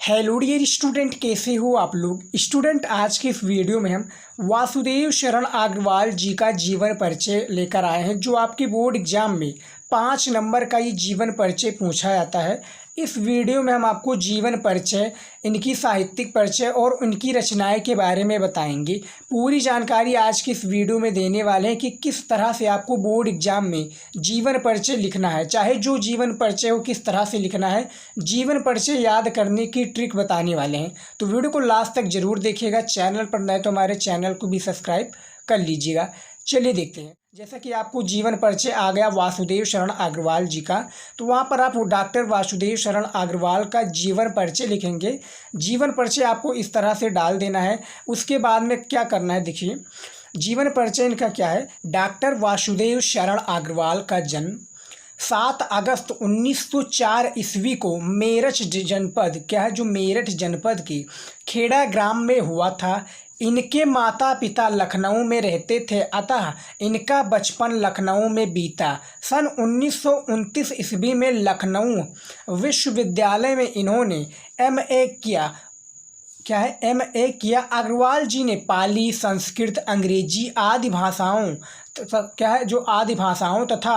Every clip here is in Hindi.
हेलो डियर स्टूडेंट, कैसे हो आप लोग। स्टूडेंट, आज के इस वीडियो में हम वासुदेव शरण अग्रवाल जी का जीवन परिचय लेकर आए हैं, जो आपके बोर्ड एग्जाम में 5 नंबर का ये जीवन परिचय पूछा जाता है। इस वीडियो में हम आपको जीवन परिचय, इनकी साहित्यिक परिचय और उनकी रचनाएं के बारे में बताएंगे। पूरी जानकारी आज की इस वीडियो में देने वाले हैं कि किस तरह से आपको बोर्ड एग्जाम में जीवन परिचय लिखना है, चाहे जो जीवन परिचय हो किस तरह से लिखना है। जीवन परिचय याद करने की ट्रिक बताने वाले हैं, तो वीडियो को लास्ट तक जरूर देखिएगा। चैनल पर नए तो हमारे चैनल को भी सब्सक्राइब कर लीजिएगा। चलिए देखते हैं। जैसा कि आपको जीवन परिचय आ गया वासुदेव शरण अग्रवाल जी का, तो वहाँ पर आप डॉक्टर वासुदेव शरण अग्रवाल का जीवन परिचय लिखेंगे। जीवन परिचय आपको इस तरह से डाल देना है। उसके बाद में क्या करना है, देखिए जीवन परिचय इनका क्या है। डॉक्टर वासुदेव शरण अग्रवाल का जन्म 7 अगस्त 1904 ईस्वी को मेरठ जनपद, क्या है जो मेरठ जनपद के खेड़ा ग्राम में हुआ था। इनके माता पिता लखनऊ में रहते थे, अतः इनका बचपन लखनऊ में बीता। सन 1929 ईस्वी में लखनऊ विश्वविद्यालय में इन्होंने एमए किया। क्या है, एमए किया। अग्रवाल जी ने पाली, संस्कृत, अंग्रेजी आदि भाषाओं क्या है जो आदि भाषाओं तथा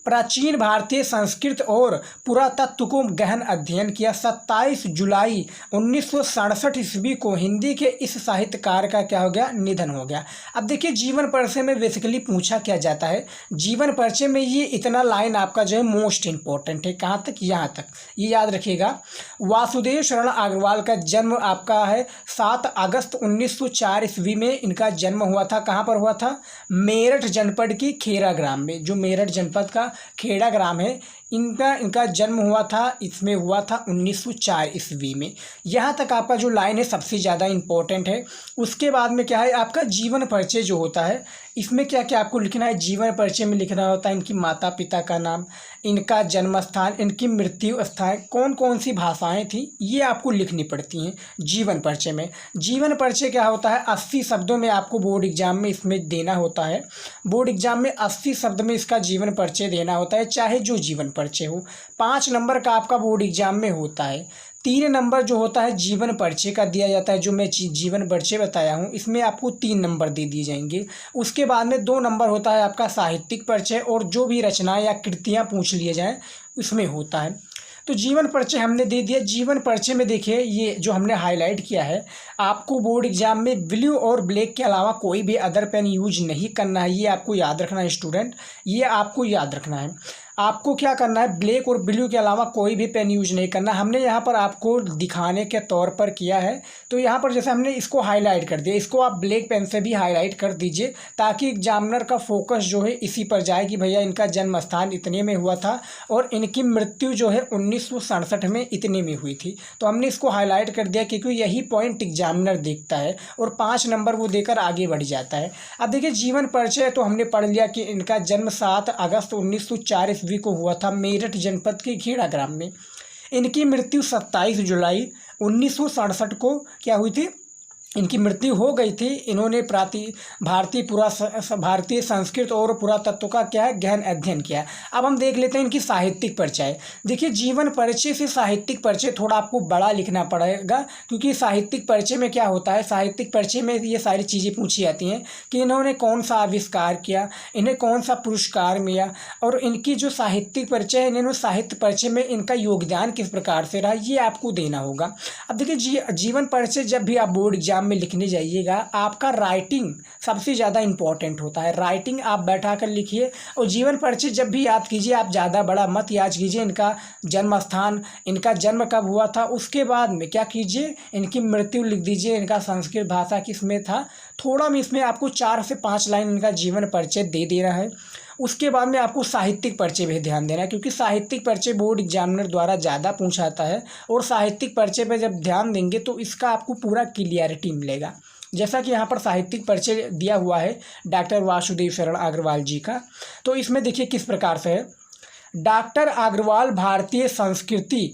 प्राचीन भारतीय संस्कृत और पुरातत्व को गहन अध्ययन किया। 27 जुलाई 1967 ईस्वी को हिंदी के इस साहित्यकार का क्या हो गया, निधन हो गया। अब देखिए जीवन परिचय में बेसिकली पूछा क्या जाता है। जीवन परिचय में ये इतना लाइन आपका जो है मोस्ट इंपॉर्टेंट है। कहाँ तक, यहाँ तक, ये याद रखिएगा। वासुदेव शरण अग्रवाल का जन्म आपका है 7 अगस्त 1904 ईस्वी में इनका जन्म हुआ था। कहाँ पर हुआ था, मेरठ जनपद की खेड़ा ग्राम में, जो मेरठ जनपद का खेड़ा ग्राम है, इनका जन्म हुआ था। इसमें हुआ था 1904 ईस्वी में। यहाँ तक आपका जो लाइन है सबसे ज़्यादा इम्पोर्टेंट है। उसके बाद में क्या है, आपका जीवन परिचय जो होता है, इसमें क्या क्या आपको लिखना है। जीवन परिचय में लिखना होता है इनकी माता पिता का नाम, इनका जन्म स्थान, इनकी मृत्यु स्थान, कौन कौन सी भाषाएं थी, ये आपको लिखनी पड़ती हैं जीवन परिचय में। जीवन परिचय क्या होता है, 80 शब्दों में आपको बोर्ड एग्जाम में इसमें देना होता है। बोर्ड एग्जाम में 80 शब्द में इसका जीवन परिचय देना होता है, चाहे जो जीवन परिचय हो। 5 नंबर का आपका बोर्ड एग्जाम में होता है। 3 नंबर जो होता है जीवन परिचय का दिया जाता है। जो मैं जीवन परिचय बताया हूँ, इसमें आपको 3 नंबर दे दिए जाएंगे। उसके बाद में 2 नंबर होता है आपका साहित्यिक परिचय, और जो भी रचनाएं या कृतियाँ पूछ लिए जाएँ उसमें होता है। तो जीवन परिचय हमने दे दिया। जीवन परिचय में देखिए ये जो हमने हाईलाइट किया है, आपको बोर्ड एग्जाम में ब्लू और ब्लैक के अलावा कोई भी अदर पेन यूज नहीं करना है। ये आपको याद रखना है स्टूडेंट, ये आपको याद रखना है। आपको क्या करना है, ब्लैक और ब्लू के अलावा कोई भी पेन यूज नहीं करना। हमने यहाँ पर आपको दिखाने के तौर पर किया है, तो यहाँ पर जैसे हमने इसको हाईलाइट कर दिया, इसको आप ब्लैक पेन से भी हाईलाइट कर दीजिए, ताकि एग्जामिनर का फोकस जो है इसी पर जाए कि भैया इनका जन्म स्थान इतने में हुआ था और इनकी मृत्यु जो है 1967 में इतने में हुई थी। तो हमने इसको हाईलाइट कर दिया क्योंकि यही पॉइंट एग्जामिनर देखता है और 5 नंबर वो देकर आगे बढ़ जाता है। अब देखिए जीवन परिचय तो हमने पढ़ लिया कि इनका जन्म 7 अगस्त 1904 ईस्वी को हुआ था मेरठ जनपद के खेड़ा ग्राम में। इनकी मृत्यु 27 जुलाई 1967 को क्या हुई थी, इनकी मृत्यु हो गई थी। इन्होंने भारतीय संस्कृत और पुरातत्व का क्या है, गहन अध्ययन किया। अब हम देख लेते हैं इनकी साहित्यिक परिचय। देखिए जीवन परिचय से साहित्यिक परिचय थोड़ा आपको बड़ा लिखना पड़ेगा, क्योंकि साहित्यिक परिचय में क्या होता है, साहित्यिक परिचय में ये सारी चीज़ें पूछी जाती हैं कि इन्होंने कौन सा आविष्कार किया, इन्हें कौन सा पुरस्कार मिला, और इनकी जो साहित्यिक परिचय है, इन्होंने साहित्य परिचय में इनका योगदान किस प्रकार से रहा, ये आपको देना होगा। अब देखिए जीवन परिचय जब भी आप बोर्ड एग्जाम में लिखने जाइएगा, आपका राइटिंग सबसे ज़्यादा इंपॉर्टेंट होता है। राइटिंग आप बैठा कर लिखिए, और जीवन परिचय जब भी याद कीजिए, आप ज़्यादा बड़ा मत याद कीजिए। इनका जन्म स्थान, इनका जन्म कब हुआ था, उसके बाद में क्या कीजिए, इनकी मृत्यु लिख दीजिए, इनका संस्कृत भाषा किस में था। थोड़ा में इसमें आपको 4 से 5 लाइन इनका जीवन परिचय दे देना है। उसके बाद में आपको साहित्यिक परिचय भी ध्यान देना है, क्योंकि साहित्यिक परिचय बोर्ड एग्जामिनर द्वारा ज़्यादा पूछा जाता है, और साहित्यिक परिचय पर जब ध्यान देंगे तो इसका आपको पूरा क्लियरिटी मिलेगा। जैसा कि यहाँ पर साहित्यिक परिचय दिया हुआ है डॉक्टर वासुदेव शरण अग्रवाल जी का, तो इसमें देखिए किस प्रकार से है। डॉक्टर अग्रवाल भारतीय संस्कृति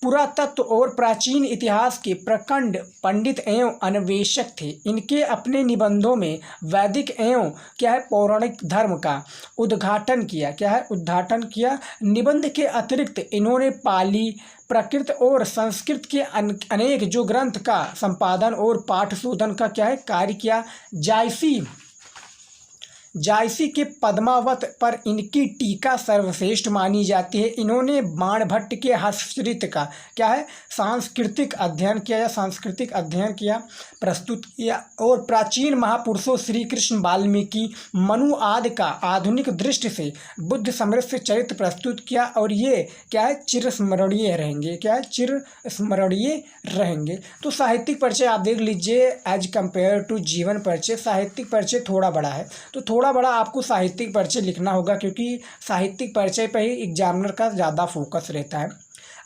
पुरातत्व और प्राचीन इतिहास के प्रखंड पंडित एवं अन्वेषक थे। इनके अपने निबंधों में वैदिक एवं क्या है पौराणिक धर्म का उद्घाटन किया। क्या है? उद्घाटन किया। निबंध के अतिरिक्त इन्होंने पाली, प्राकृत और संस्कृत के अनेक जो ग्रंथ का संपादन और पाठ शोधन का क्या है कार्य किया। जायसी के पद्मावत पर इनकी टीका सर्वश्रेष्ठ मानी जाती है। इन्होंने बाणभट्ट के हस्तचरित का क्या है सांस्कृतिक अध्ययन किया, प्रस्तुत किया और प्राचीन महापुरुषों श्री कृष्ण, वाल्मीकि, मनु आदि का आधुनिक दृष्टि से बुद्ध समृद्ध चरित्र प्रस्तुत किया। और ये क्या है चिरस्मरणीय रहेंगे। क्या है? चिरस्मरणीय रहेंगे। तो साहित्यिक परिचय आप देख लीजिए, एज कंपेयर टू जीवन परिचय साहित्यिक परिचय थोड़ा बड़ा है, तो थोड़ा बड़ा आपको साहित्यिक परिचय लिखना होगा, क्योंकि साहित्यिक परिचय पर ही एग्जामिनर का ज़्यादा फोकस रहता है।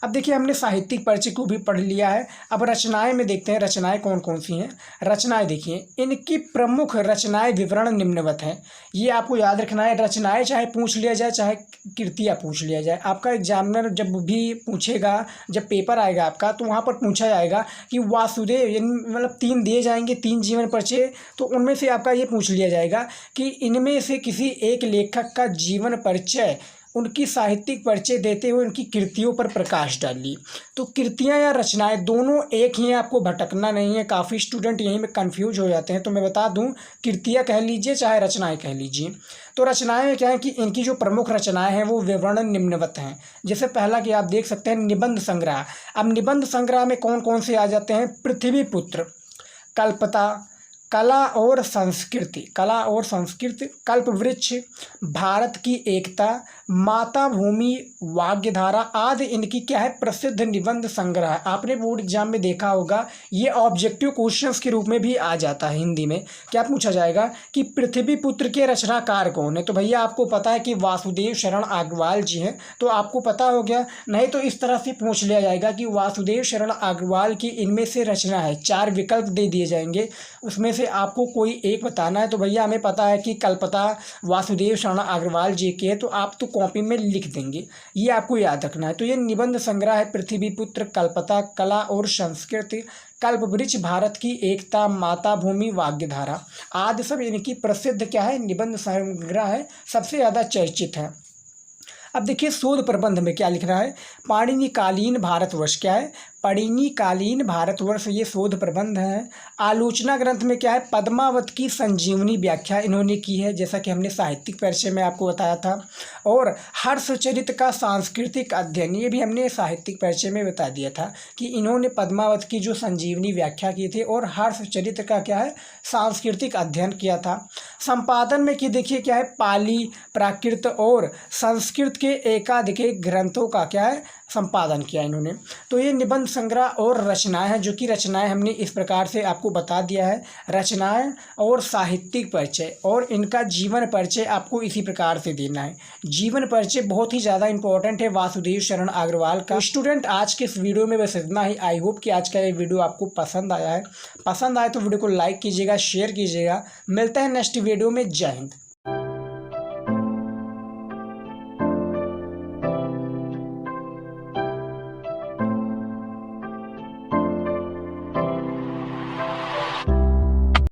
अब देखिए हमने साहित्यिक परिचय को भी पढ़ लिया है। अब रचनाएं में देखते हैं रचनाएं कौन कौन सी हैं। रचनाएं देखिए, इनकी प्रमुख रचनाएं विवरण निम्नवत हैं। ये आपको याद रखना है। रचनाएं चाहे पूछ लिया जाए, चाहे कृतियाँ पूछ लिया जाए, आपका एग्जामिनर जब भी पूछेगा, जब पेपर आएगा आपका, तो वहाँ पर पूछा जाएगा कि वासुदेव, मतलब 3 दिए जाएंगे, 3 जीवन परिचय, तो उनमें से आपका ये पूछ लिया जाएगा कि इनमें से किसी एक लेखक का जीवन परिचय, उनकी साहित्यिक परिचय देते हुए उनकी कृतियों पर प्रकाश डालिए। तो कृतियाँ या रचनाएं दोनों एक ही हैं, आपको भटकना नहीं है। काफ़ी स्टूडेंट यहीं में कंफ्यूज हो जाते हैं, तो मैं बता दूं कृतियाँ कह लीजिए चाहे रचनाएं कह लीजिए। तो रचनाएं में क्या है कि इनकी जो प्रमुख रचनाएं हैं वो विवरण निम्नवत हैं। जैसे पहला कि आप देख सकते हैं निबंध संग्रह। अब निबंध संग्रह में कौन कौन से आ जाते हैं? पृथ्वीपुत्र, कल्पता, कला और संस्कृति, कल्पवृक्ष, भारत की एकता, माता भूमि, वाग्यधारा आदि इनकी क्या है प्रसिद्ध निबंध संग्रह है। आपने बोर्ड एग्जाम में देखा होगा, ये ऑब्जेक्टिव क्वेश्चंस के रूप में भी आ जाता है। हिंदी में क्या पूछा जाएगा कि पृथ्वीपुत्र के रचनाकार कौन है? तो भैया आपको पता है कि वासुदेव शरण अग्रवाल जी हैं, तो आपको पता हो गया। नहीं तो इस तरह से पूछ लिया जाएगा कि वासुदेव शरण अग्रवाल की इनमें से रचना है, 4 विकल्प दे दिए जाएंगे, उसमें से आपको कोई एक बताना है। तो भैया हमें पता है कि कल्पता वासुदेव शरण अग्रवाल जी के है, तो आप तो कॉपी में लिख देंगे, ये आपको याद रखना है। तो ये निबंध संग्रह है पृथ्वीपुत्र, कल्पता, कला और संस्कृति, कल्पवृक्ष, भारत की एकता, माता भूमि, वाग्यधारा आदि सब इनकी प्रसिद्ध क्या है निबंध संग्रह है, सबसे ज़्यादा चर्चित है। अब देखिए शोध प्रबंध में क्या लिख रहा है, पाणिनिकालीन भारतवर्ष। क्या है? पाणिनिकालीन भारतवर्ष, ये शोध प्रबंध है। आलोचना ग्रंथ में क्या है, पद्मावत की संजीवनी व्याख्या इन्होंने की है, जैसा कि हमने साहित्यिक परिचय में आपको बताया था। और हर्षचरित का सांस्कृतिक अध्ययन, ये भी हमने साहित्यिक परिचय में बता दिया था कि इन्होंने पद्मावत की जो संजीवनी व्याख्या की थी और हर्षचरित का क्या है सांस्कृतिक अध्ययन किया था। संपादन में कि देखिए क्या है, पाली, प्राकृत और संस्कृत के एकाधिक ग्रंथों का क्या है संपादन किया इन्होंने। तो ये निबंध संग्रह और रचनाएं हैं, जो कि रचनाएं हमने इस प्रकार से आपको बता दिया है। रचनाएं और साहित्यिक परिचय और इनका जीवन परिचय आपको इसी प्रकार से देना है। जीवन परिचय बहुत ही ज़्यादा इंपॉर्टेंट है वासुदेव शरण अग्रवाल का। स्टूडेंट आज के इस वीडियो में बस इतना ही। आई होप कि आज का ये वीडियो आपको पसंद आया है। पसंद आए तो वीडियो को लाइक कीजिएगा, शेयर कीजिएगा। मिलते हैं नेक्स्ट वीडियो में। जय हिंद।